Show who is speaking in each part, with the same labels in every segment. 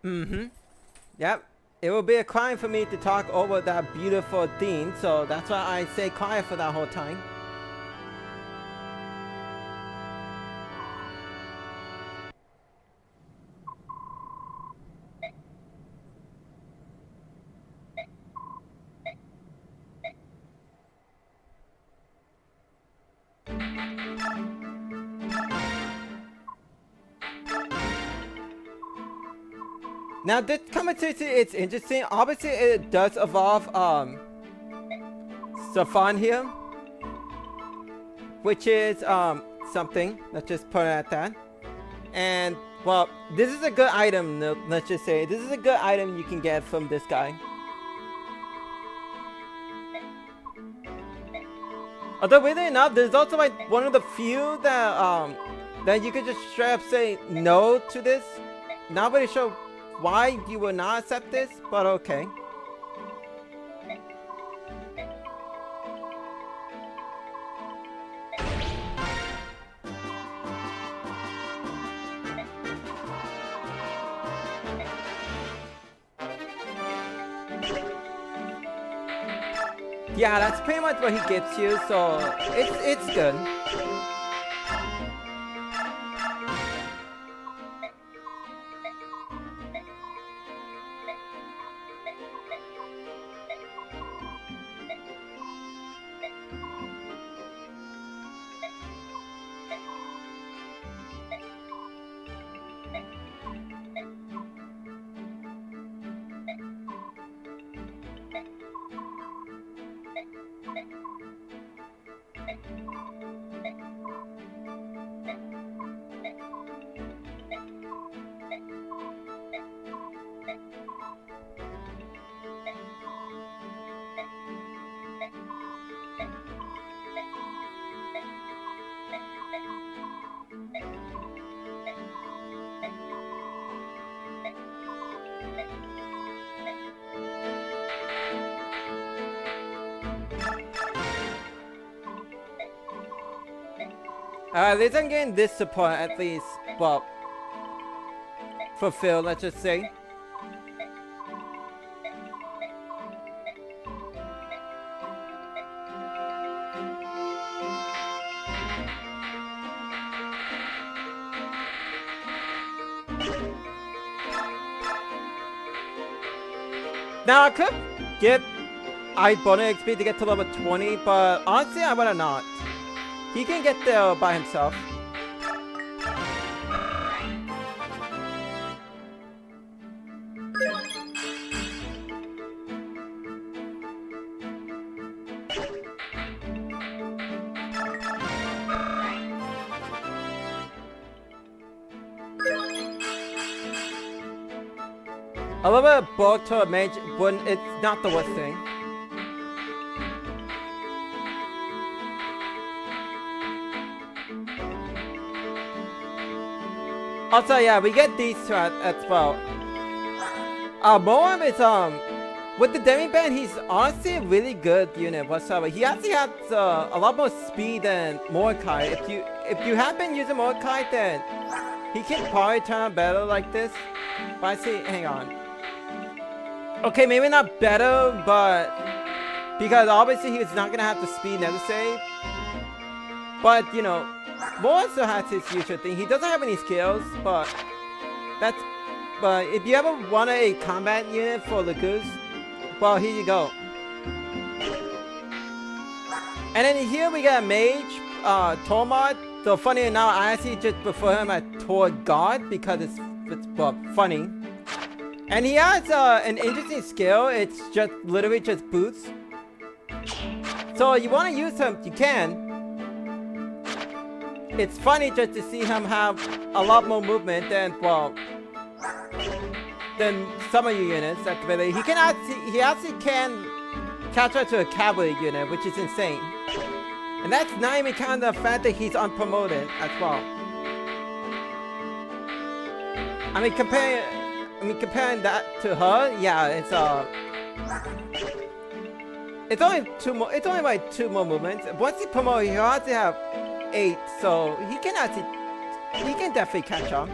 Speaker 1: Mm-hmm. Yep. It will be a crime for me to talk over that beautiful theme, so that's why I say quiet for that whole time. Now this competition, it's interesting. Obviously, it does evolve Stefan here, which is something. Let's just put it at that. And well, this is a good item. Let's just say this is a good item you can get from this guy. Although weirdly enough, there's also like one of the few that you could just straight up say no to this. Not really sure why you would not accept this, but okay. Yeah, that's pretty much what he gives you, so it's good. At least I'm getting this support at least, well, fulfilled, let's just say. Now I could get bonus XP to get to level 20, but honestly I wanna not. He can get there by himself. A little bit of bulk to a mage, it's not the worst thing. Also, yeah, we get these two as well. Moam is, with the Demi-Band, he's honestly a really good unit whatsoever. He actually has a lot more speed than Mordecai. If you have been using Mordecai, then he can probably turn out better like this. But I see, hang on. Okay, maybe not better, but because obviously he's not gonna have the speed necessary. But you know, Moa still has his usual thing. He doesn't have any skills, but if you ever want a combat unit for the goose, well, here you go. And then here we got a mage, Tormod. So funny enough, I actually just prefer him at Tor God because it's well, funny. And he has an interesting skill. It's just literally just boots. So you want to use him, you can. It's funny just to see him have a lot more movement than, well, than some of your units. He actually can catch up to a cavalry unit, which is insane. And that's not even counting the fact that he's unpromoted as well. I mean, comparing that to her, yeah, it's only like 2 more movements. Once he promotes, he'll have to have 8, so he can definitely catch on.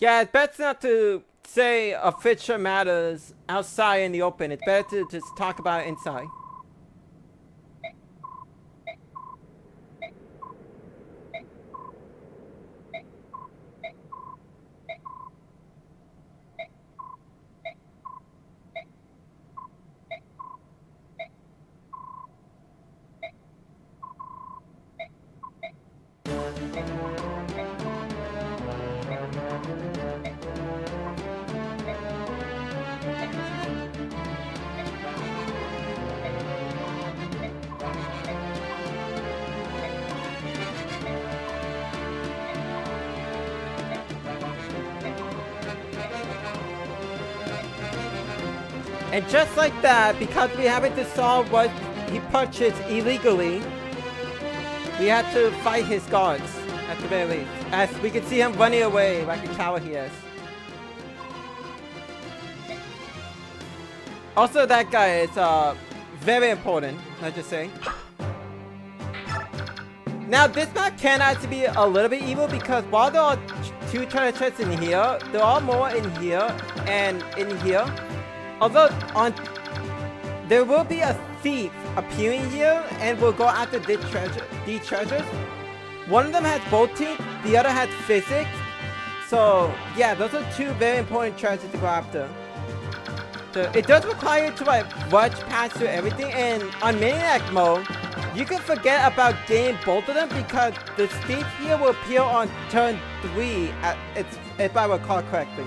Speaker 1: Yeah, it's better not to say official matters outside in the open. It's better to just talk about it inside. And just like that, because we haven't to solve what he purchased illegally, we had to fight his guards, at the very least. As we can see him running away like a coward he is. Also, that guy is very important, let's just say. Now, this map can actually be a little bit evil because while there are two treasure chests in here, there are more in here and in here. Although, there will be a thief appearing here and will go after these treasures. One of them has bolting, the other has physics. So, yeah, those are two very important treasures to go after. So, it does require you to rush past through everything, and on Maniac mode, you can forget about getting both of them because the thief here will appear on turn 3, if I recall correctly.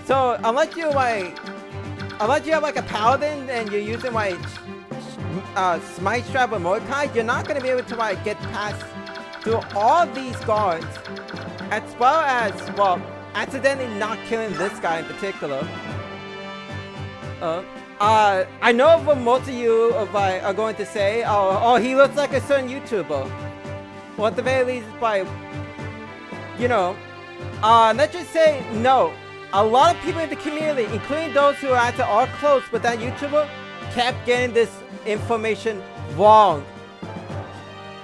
Speaker 1: So, unless you have like a paladin and you're using like smite strap or Mordecai, you're not gonna be able to get past through all these guards, as well as accidentally not killing this guy in particular. I know what most of you are going to say, oh, he looks like a certain YouTuber. Well, at the very least, let's just say no. A lot of people in the community, including those who are close with that YouTuber, kept getting this information wrong.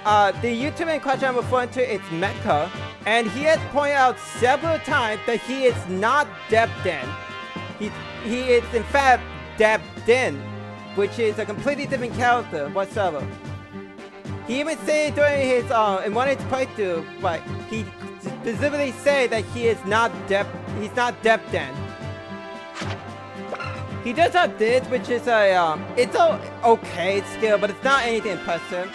Speaker 1: The YouTuber in question I'm referring to is Mecha, and he has pointed out several times that he is not Debden. He is in fact Debden, which is a completely different character whatsoever. He even said during his in one of his playthroughs, he specifically said that he is not he's not Debden. He does have this, which is it's a okay skill, but it's not anything impressive.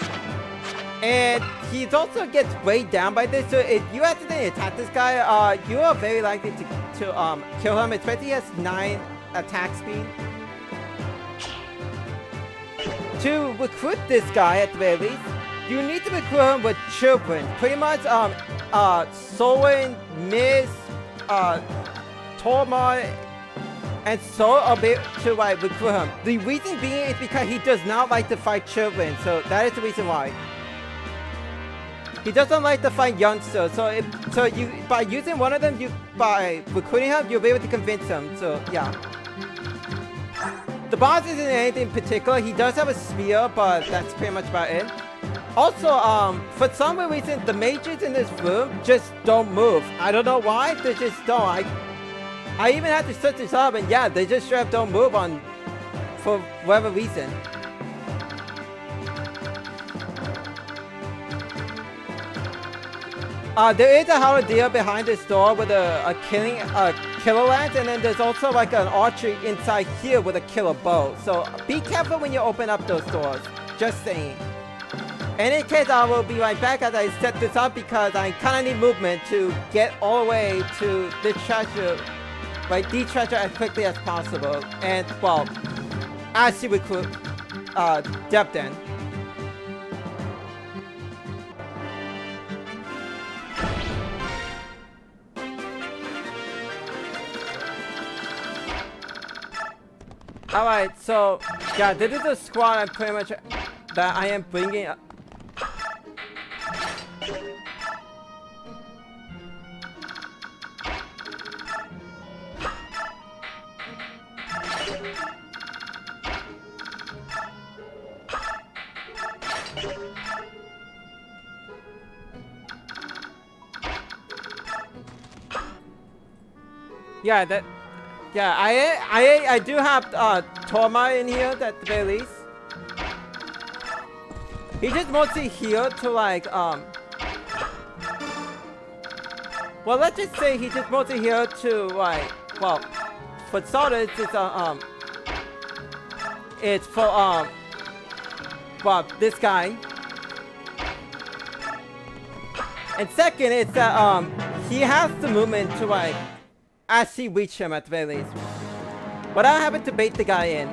Speaker 1: And he also gets weighed down by this, so if you accidentally attack this guy, you are very likely to kill him, especially he has 9 attack speed. To recruit this guy, at the very least, you need to recruit him with children. Pretty much, Soren, Miz, Tormar, and so are able to recruit him. The reason being is because he does not like to fight children, so that is the reason why. He doesn't like to fight youngsters, so by using one of them, by recruiting him, you'll be able to convince him. So yeah. The boss isn't anything particular. He does have a spear, but that's pretty much about it. Also, for some reason, the mages in this room just don't move. I don't know why, they just don't. I even had to search this up, and yeah, they just straight up don't move for whatever reason. There is a halberdier behind this door with a killer lance, and then there's also an archery inside here with a killer bow. So be careful when you open up those doors. Just saying. In any case, I will be right back as I set this up because I kind of need movement to get all the way to the treasure, the treasure as quickly as possible. And well, as you recruit Debden. Alright, so yeah, this is a squad I'm pretty much that I am bringing up. Yeah, that. Yeah, I do have Torma in here at the very least. He just mostly here to like Well, let's just say he just mostly here to like. Well, for starters, it's for well, this guy. And second, it's that he has the movement to like actually reach him at the very least. Without having to bait the guy in.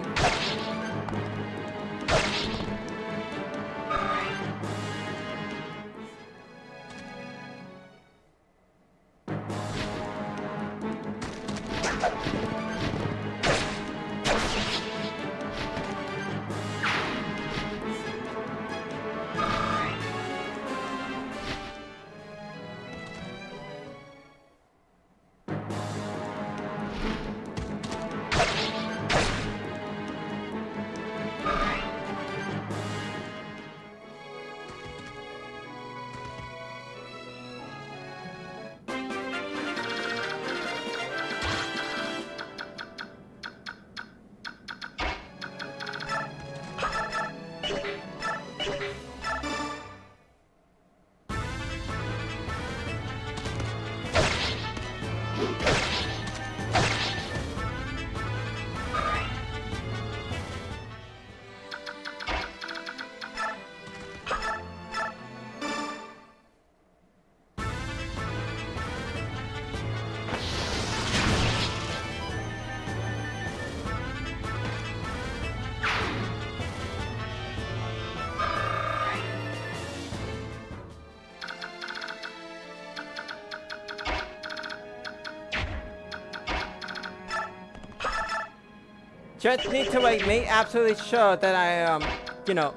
Speaker 1: Just need to like make absolutely sure that I you know,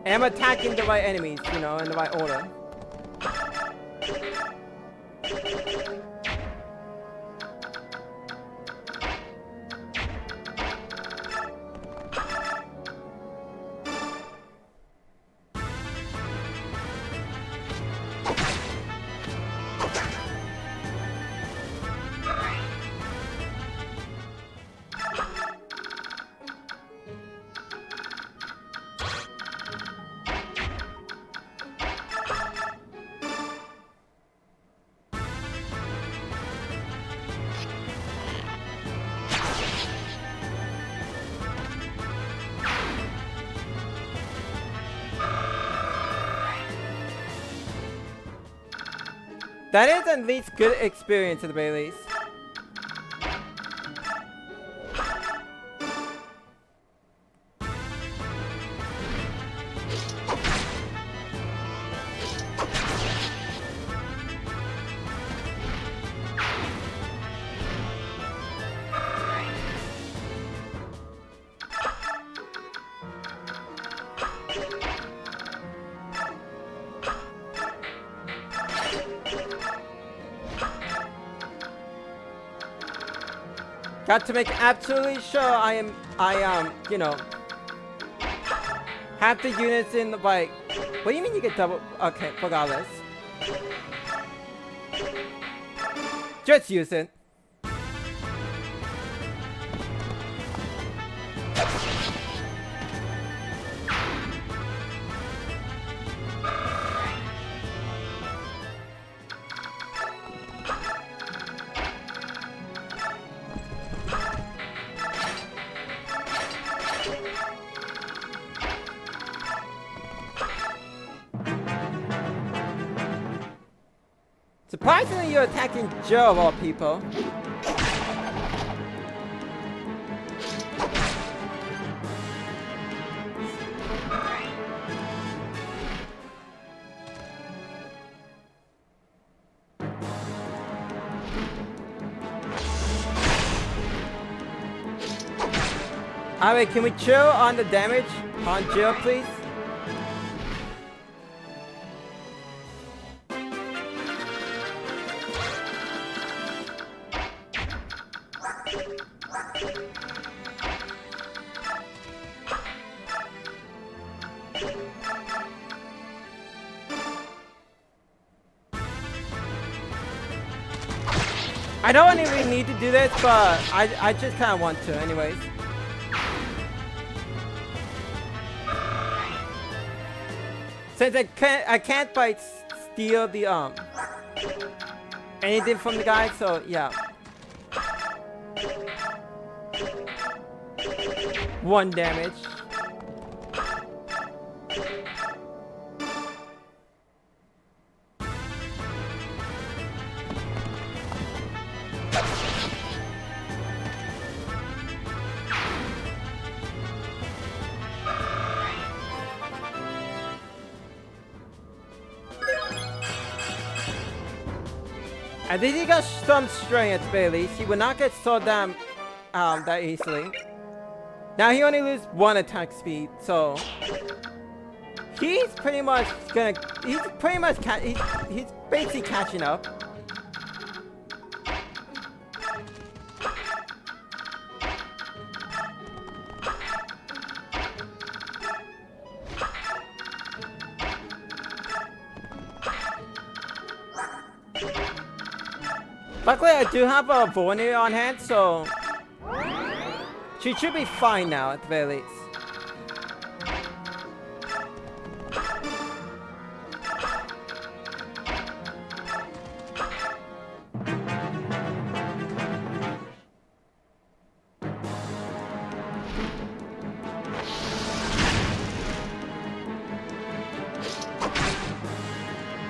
Speaker 1: am attacking the right enemies, you know, in the right order. That is at least good experience at the very least. Got to make absolutely sure I am, you know, have the units in the right. What do you mean you get double? Okay, regardless. Just use it. Surprisingly, you're attacking Joe of all people. Alright, can we chill on the damage on Jill, please? I don't really need to do this, but I just kind of want to anyways. Since I can't like steal the anything from the guy, so yeah. 1 damage. I think he got some strength at very least. He would not get so damn that easily. Now he only loses 1 attack speed, so he's pretty much gonna. He's pretty much he's basically catching up. Luckily, I do have a Vornir on hand, so she should be fine now at the very least.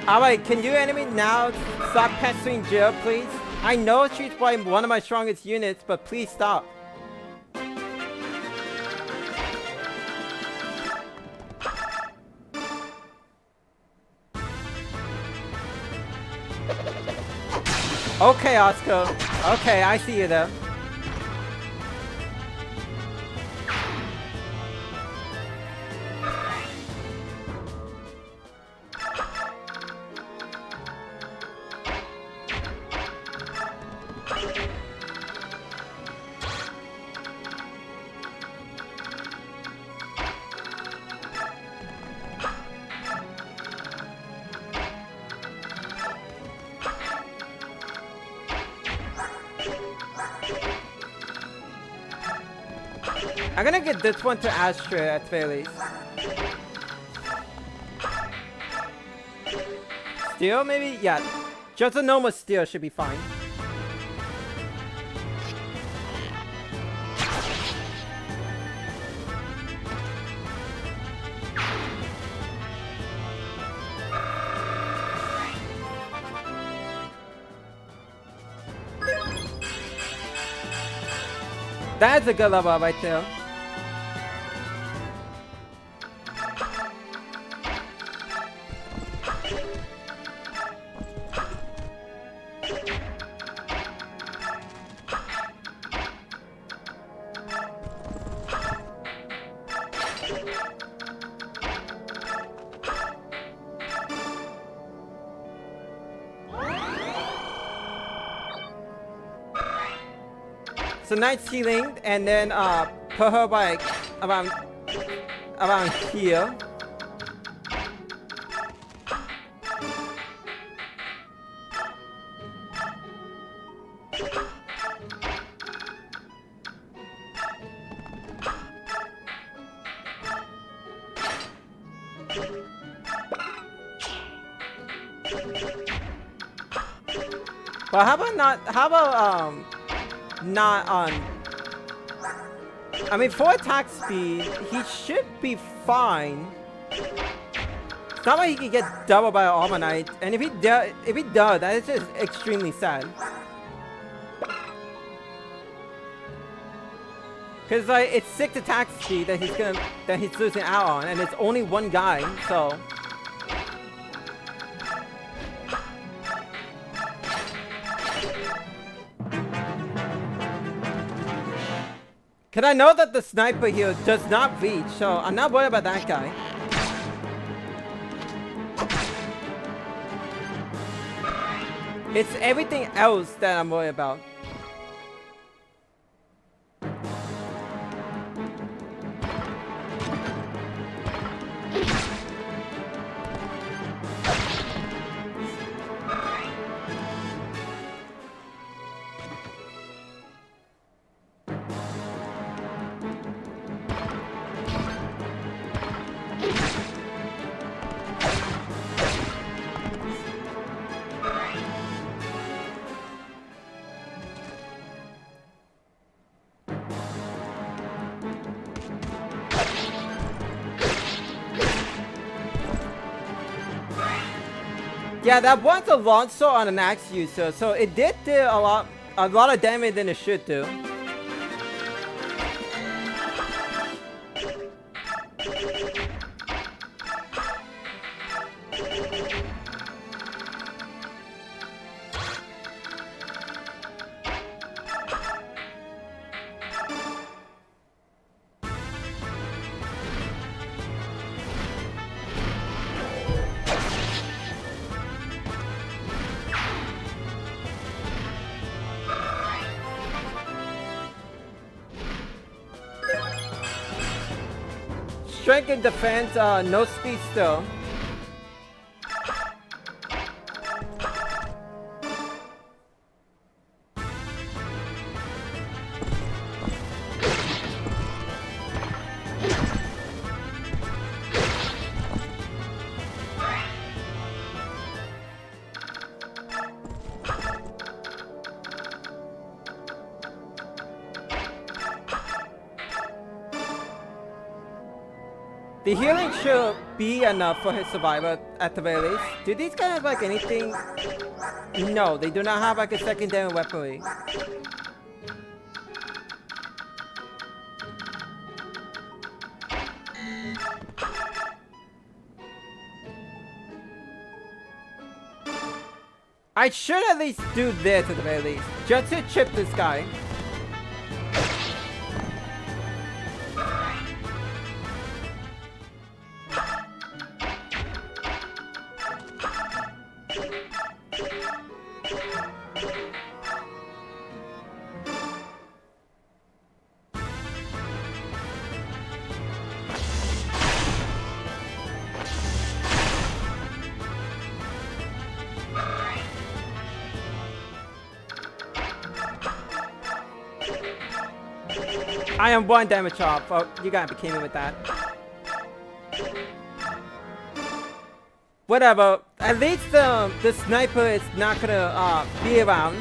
Speaker 1: Alright, can you enemy now stop pestering Jill, please? I know she's probably one of my strongest units, but please stop. Okay, Oscar. Okay, I see you there. I'm gonna get this one to Astra at very least. Steel, maybe? Yeah. Just a normal steel should be fine. That's a good level right there. So nice healing, and then put her like around here. But how about not? How about not on. I mean, for attack speed, he should be fine. It's not like he can get doubled by Armor Knight, and if he does, that is just extremely sad. Cause like it's 6 attack speed that he's losing out on, and it's only 1 guy, so. Cause I know that the sniper here does not reach, so I'm not worried about that guy. It's everything else that I'm worried about. Yeah, that was a launch sword on an axe user, so it did do a lot of damage than it should do. Strength and defense, no speed still. The healing should be enough for his survival at the very least. Do these guys have like anything? No, they do not have like a secondary weaponry. I should at least do this at the very least, just to chip this guy. I am 1 damage off. Oh, you gotta be kidding me with that. Whatever. At least the sniper is not gonna be around.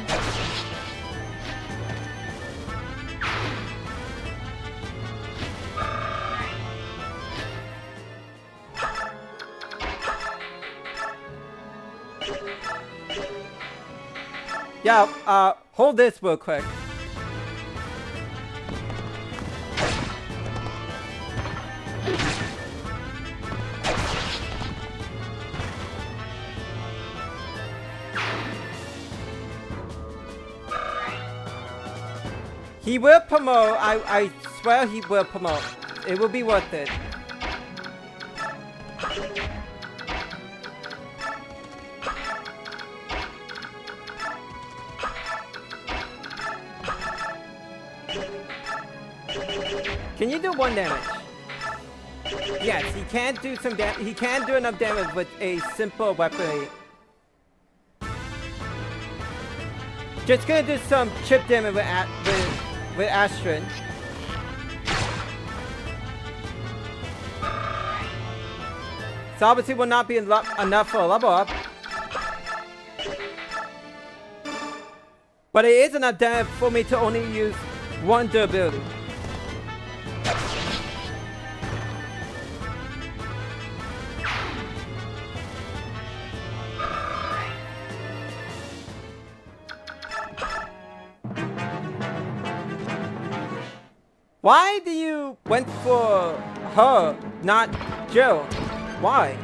Speaker 1: Yeah, hold this real quick. He will promote, I swear he will promote. It will be worth it. Can you do 1 damage? Yes, he can do some damage. He can do enough damage with a simple weaponry. Just gonna do some chip damage with Astrid. So obviously will not be enough for a level up. But it is enough damage for me to only use 1 durability. Why do you went for her, not Jill? Why?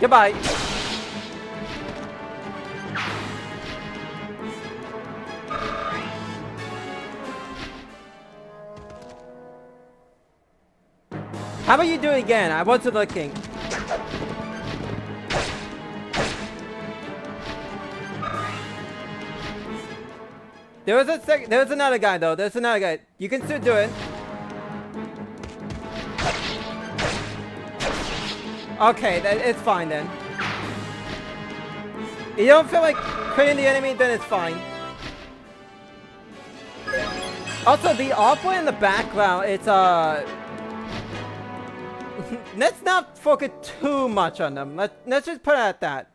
Speaker 1: Goodbye. How about you do it again? I wasn't looking. There's another guy though. There's another guy. You can still do it. Okay, it's fine then. You don't feel like critting the enemy, then it's fine. Also, the opera in the background, it's let's not focus too much on them. Let's just put it at that.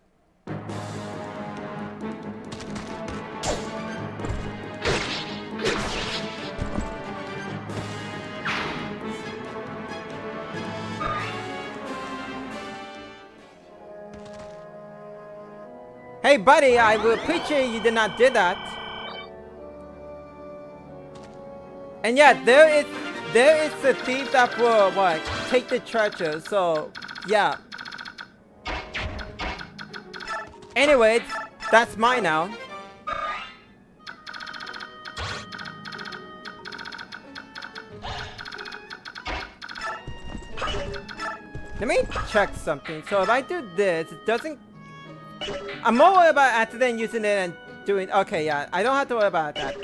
Speaker 1: Hey buddy, I would appreciate you did not do that. And yeah, there is a thief that will what take the treasure, so yeah. Anyways, that's mine now. Let me check something. So if I do this, it doesn't. I'm more worried about accident using it and doing. Okay, yeah, I don't have to worry about that.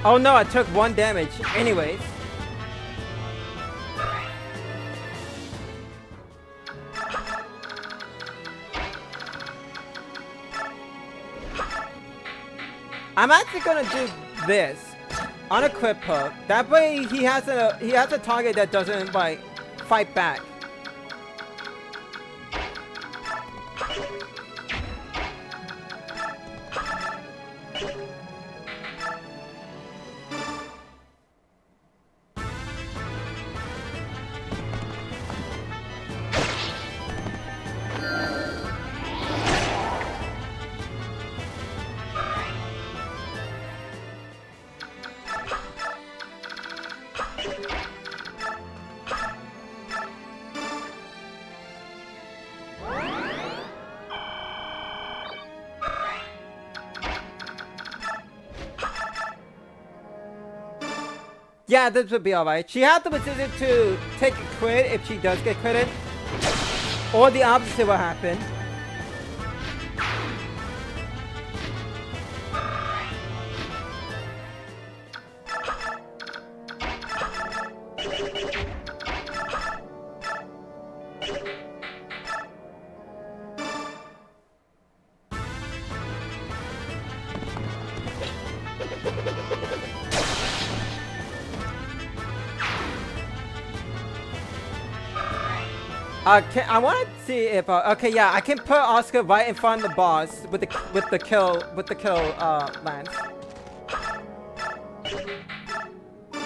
Speaker 1: Oh no, I took 1 damage. Anyways. I'm actually gonna do this on a quick hook. That way he has a target that doesn't like fight back. Yeah, this would be alright. She had the decision to take a crit if she does get critted. Or the opposite will happen. I want to see if okay, yeah, I can put Oscar right in front of the boss with the kill lance.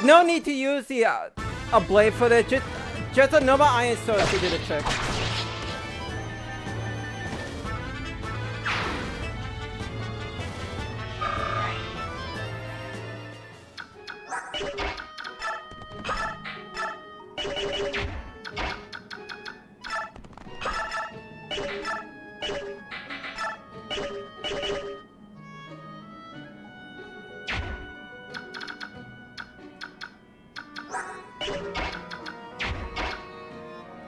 Speaker 1: No need to use the a blade for this. Just a normal iron sword to do the trick.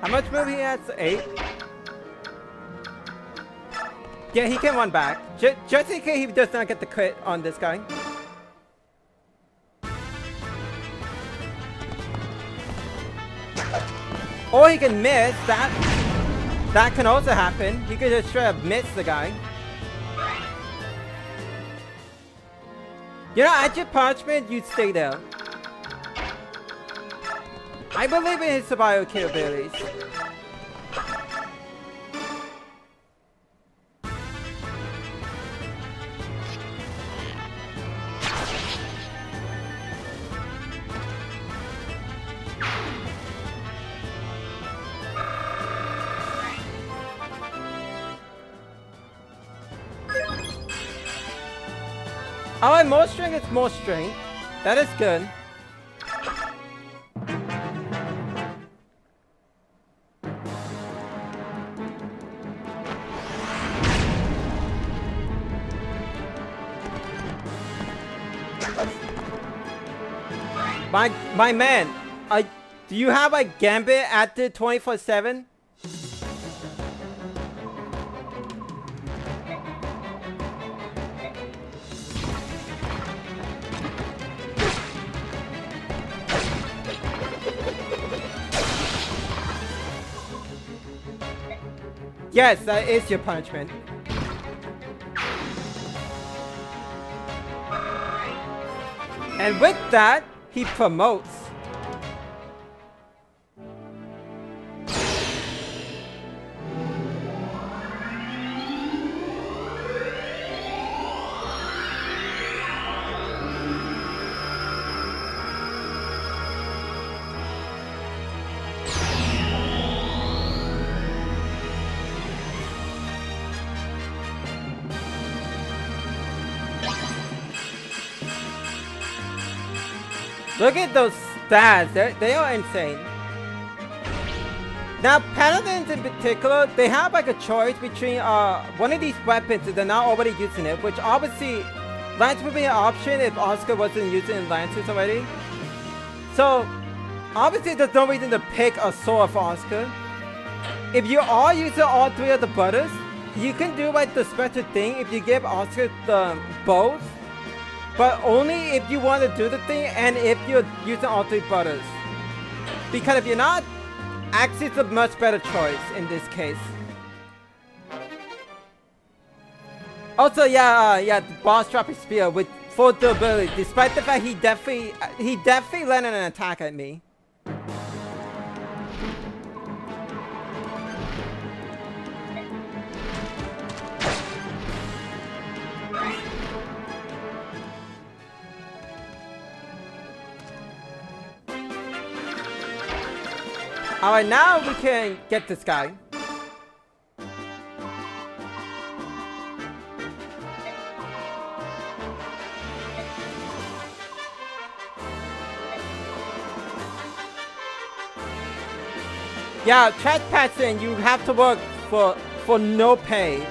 Speaker 1: How much move he has? 8? Yeah, he can run back. Just in case he does not get the crit on this guy. Or he can miss. That can also happen. He could just straight up miss the guy. You know, at your punishment, you stay there. I believe in his survival capabilities. Alright, more strength is more strength. That is good. My man, do you have a Gambit active 24/7? Yes, that is your punishment. And with that, he promotes. Look at those stats, they are insane. Now, paladins in particular, they have like a choice between one of these weapons if they're not already using it, which obviously Lance would be an option if Oscar wasn't using Lances already. So, obviously there's no reason to pick a sword for Oscar. If you are using all three of the butters, you can do like the special thing if you give Oscar the bows. But only if you want to do the thing and if you're using all three butters. Because if you're not, Axe is a much better choice in this case. Also, the boss dropping spear with full durability, despite the fact he definitely landed an attack at me. Alright, now we can get this guy. Yeah, trash passing, you have to work for no pay.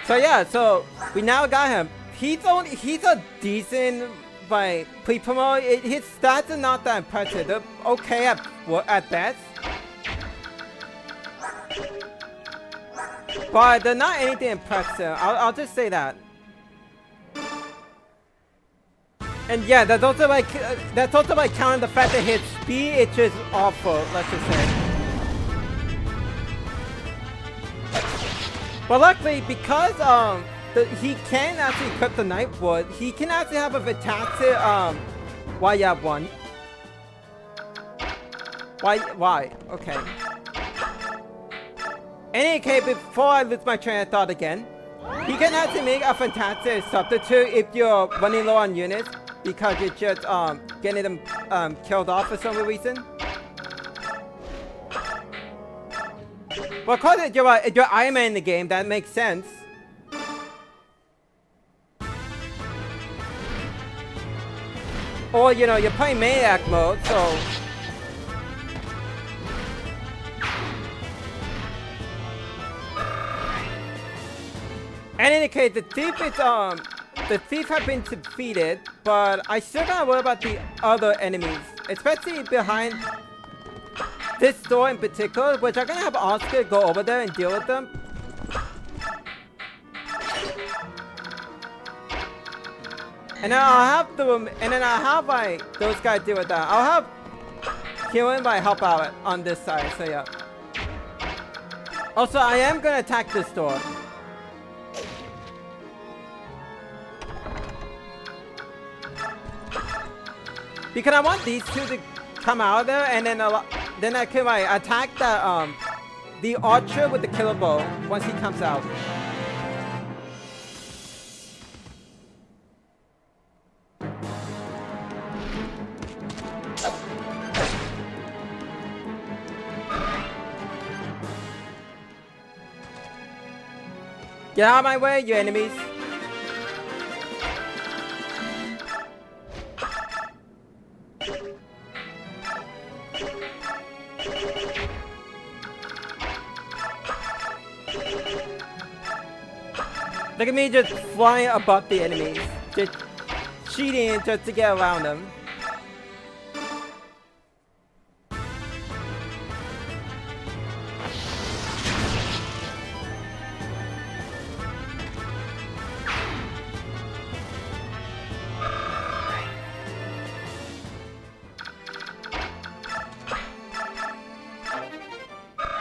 Speaker 1: So yeah, so we now got him. He's a decent like pre-promo. His stats are not that impressive. They're okay at best, but they're not anything impressive. I'll just say that. And yeah, that's also like counting the fact that his speed is just awful. Let's just say. But luckily, because he can actually equip the Nightwood, he can actually have a fantastic why you have one. Why? Okay. In any case, before I lose my train of thought again, he can actually make a fantastic substitute if you're running low on units because you're just getting them killed off for some reason. Well, cause you're Iron Man in the game, that makes sense. Or, you know, you're playing Maniac mode, so... And in any case, the thief has been defeated, but I still gotta worry about the other enemies, especially behind this door in particular, which I'm gonna have Oscar go over there and deal with them. And then I'll have like those guys deal with that. I'll have Kieran like help out on this side, so yeah. Also, I am gonna attack this door. Because I want these two to come out there, and then I can like attack the archer with the killer bow once he comes out. Get out of my way, you enemies! Look at me just flying above the enemies. Just cheating just to get around them.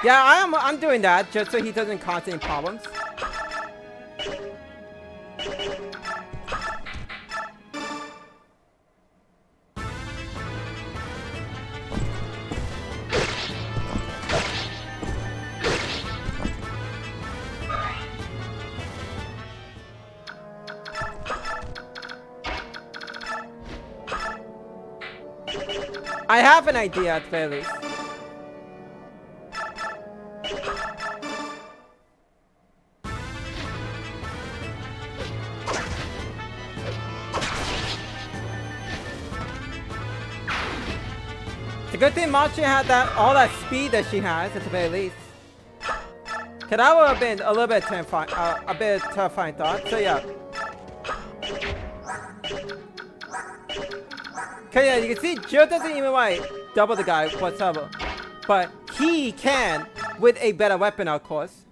Speaker 1: Yeah, I'm doing that just so he doesn't cause any problems. I have an idea at very least. It's a good thing Machi had all that speed that she has at the very least. Cause that would have been a little bit terrifying, terrifying thought. So yeah. Cause yeah, you can see Jill doesn't even like double the guy whatsoever, but he can with a better weapon, of course.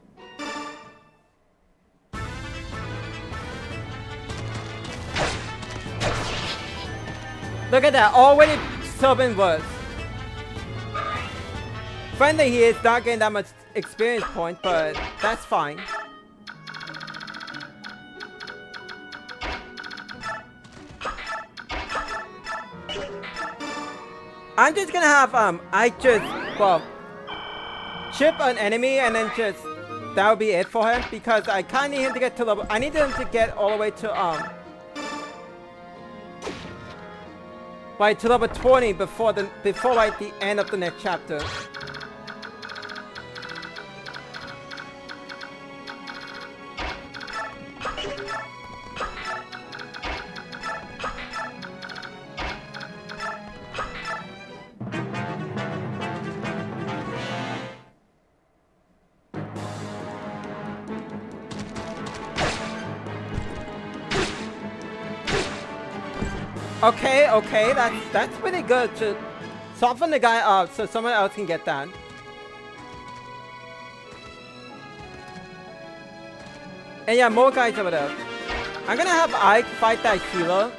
Speaker 1: Look at that, already serving worse. Friendly, he is not getting that much experience point, but that's fine. I'm just gonna have chip an enemy and then just that would be it for him because I kinda need him to get to level. I need him to get all the way to to level 20 before like the end of the next chapter. Okay, that's pretty good to soften the guy up so someone else can get that. And yeah, more guys over there. I'm gonna have Ike fight that healer.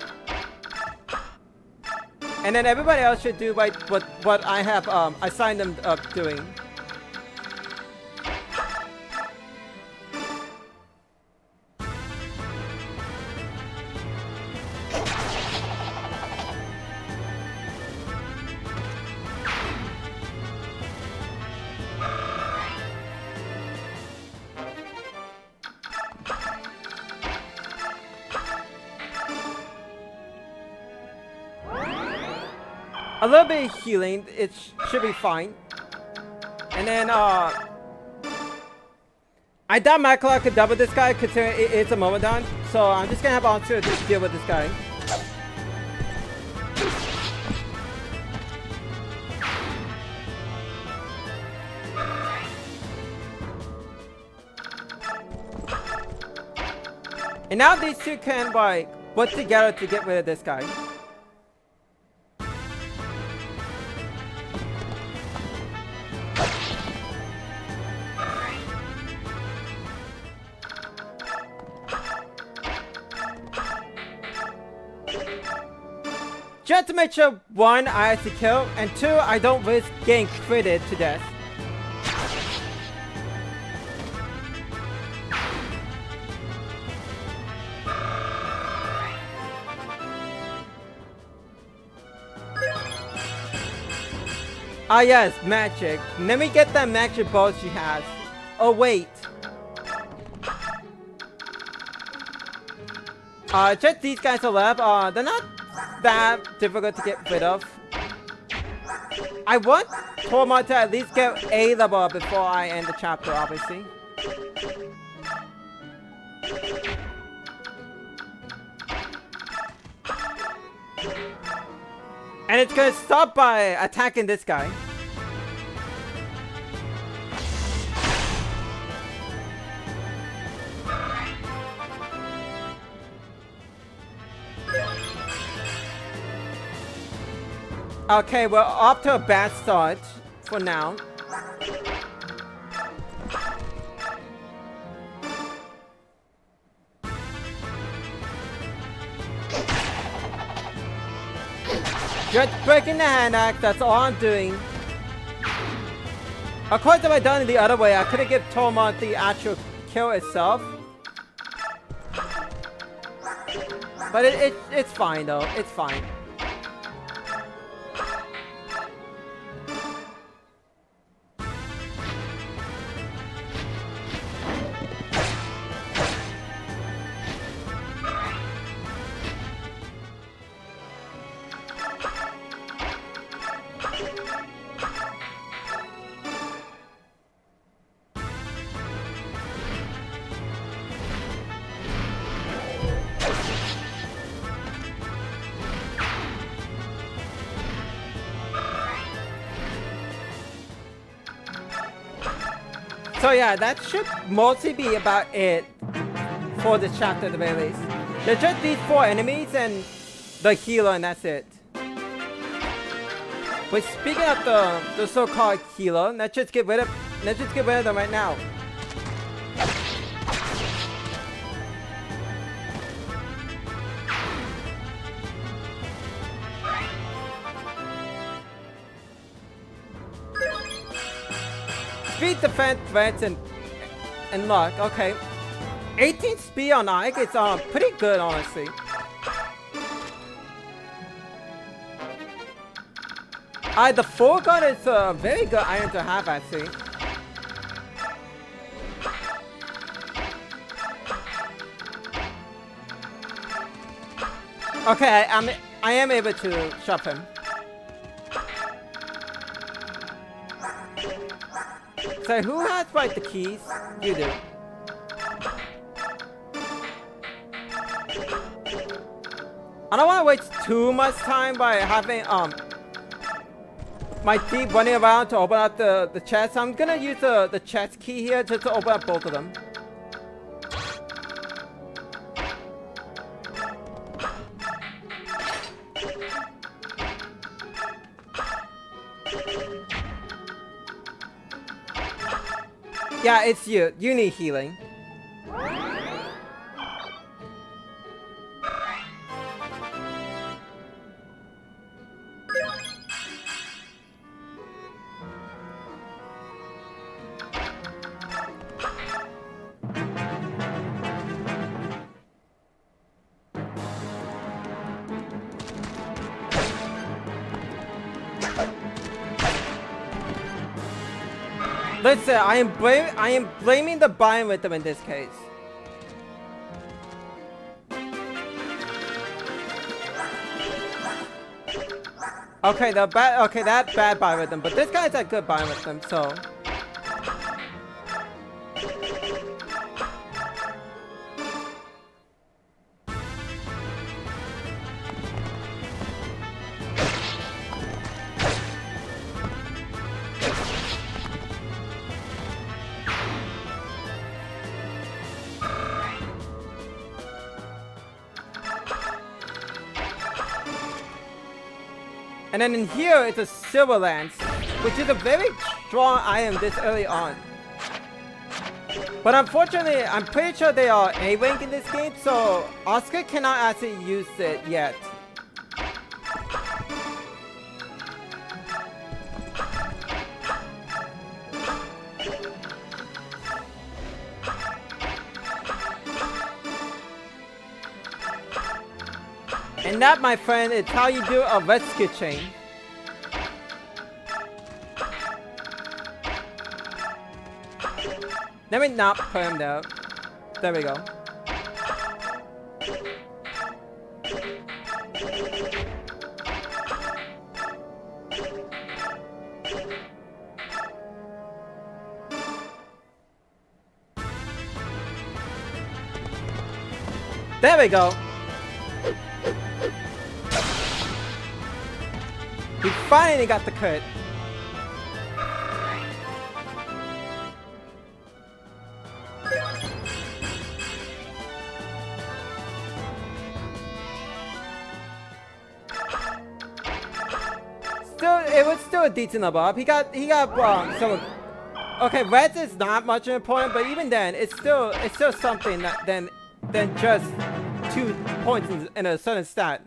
Speaker 1: And then everybody else should do like what I have assigned them doing. A little bit of healing, it should be fine. And then, I doubt Macula could double this guy considering it's a Momodon. So I'm just gonna have Onsu to deal with this guy. And now these two can, like, work together to get rid of this guy. Just to make sure, one, I have to kill, and two, I don't risk getting critted to death. Ah yes, magic. Let me get that magic ball she has. Oh wait. Just these guys are left. They're not that difficult to get rid of. I want Torma to at least get a level up before I end the chapter, obviously. And it's gonna stop by attacking this guy. Okay, we're off to a bad start for now. Just breaking the hand axe, that's all I'm doing. Of course, if I done it the other way, I could have given Tormont the actual kill itself. But it's fine though. It's fine. So yeah, that should mostly be about it for this chapter at the very least. There's just these 4 enemies and the healer, and that's it. But speaking of the so-called healer, let's just get rid of them right now. Speed, defense, threats, and luck. Okay, 18 speed on Ike. It's pretty good, honestly. The full gun is a very good item to have, actually. Okay, I am able to shove him. So who has like the keys? You do. I don't want to waste too much time by having my team running around to open up the chest. I'm gonna use the chest key here just to open up both of them. Yeah, it's you. You need healing. Listen, I am blaming the bind rhythm in this case. Okay, that bad bind rhythm, but this guy's a good bind rhythm, so. And then in here, it's a Silver Lance, which is a very strong item this early on. But unfortunately, I'm pretty sure they are A-rank in this game, so Oscar cannot actually use it yet. And that, my friend, is how you do a rescue chain. Let me not put him there. There we go. There we go. We finally got the crit. It was still a decent above. He got some. Okay, Reds is not much important, but even then, it's still something that than just 2 points in a certain stat.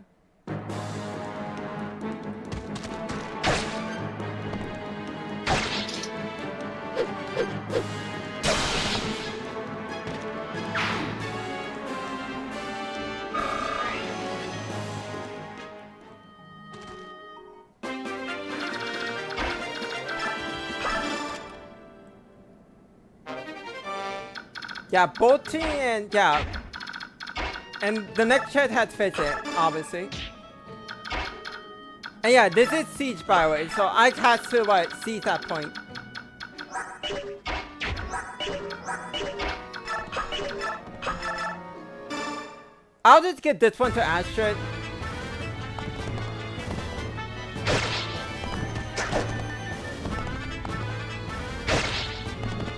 Speaker 1: Yeah, bolting and yeah. And the next chat had fits it, obviously. And yeah, this is siege by the way, so I had to like seize that point. I'll just get this one to Astrid.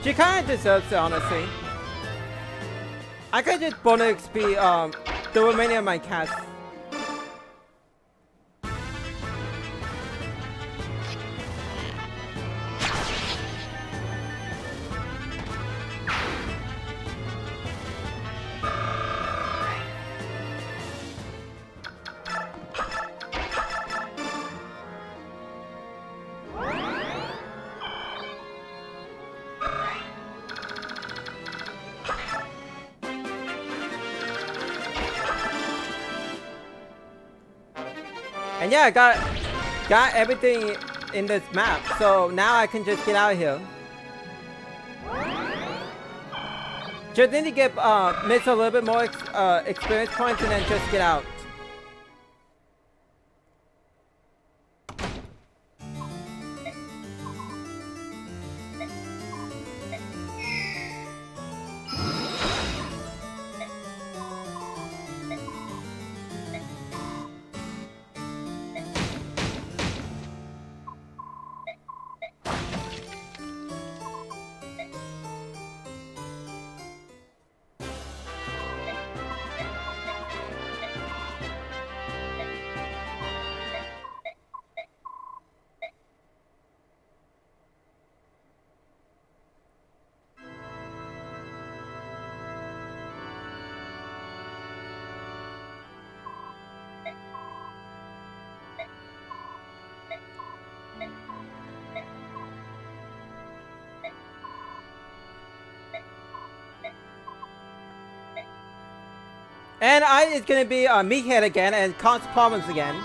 Speaker 1: She kinda deserves it, honestly. I could just bonus XP the remaining of my cats. And yeah, I got everything in this map, so now I can just get out of here. Just need to get miss a little bit more experience points and then just get out. And it's gonna be meathead again and cause problems again.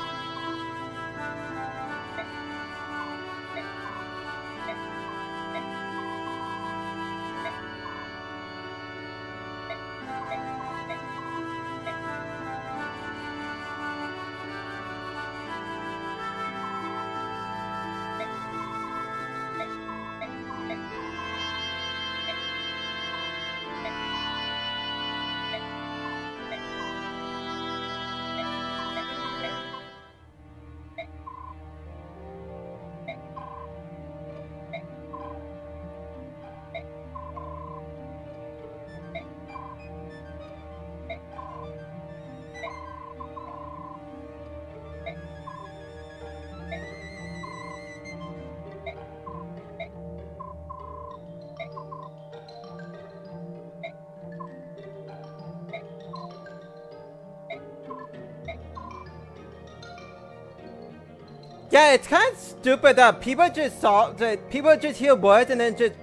Speaker 1: Yeah, it's kind of stupid that people just hear words and then just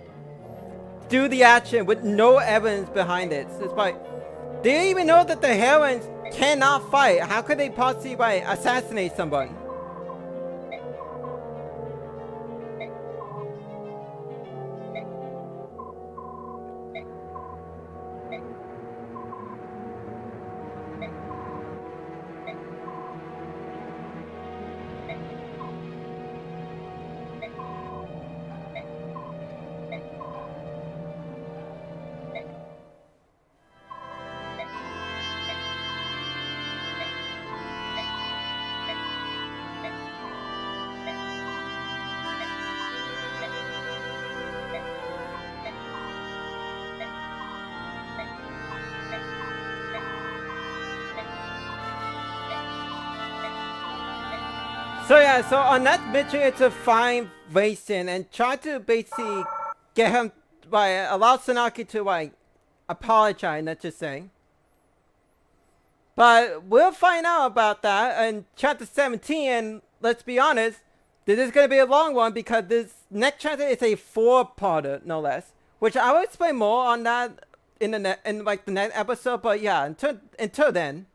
Speaker 1: do the action with no evidence behind it. So it's like, do you even know that the heroines cannot fight? How could they possibly assassinate someone? So yeah, so on that mission, it's to find Racing and try to basically get him, allow Sanaki to apologize, let's just say. But we'll find out about that in chapter 17, and let's be honest, this is going to be a long one because this next chapter is a 4-parter, no less. Which I will explain more on that in the next episode, but yeah, until then.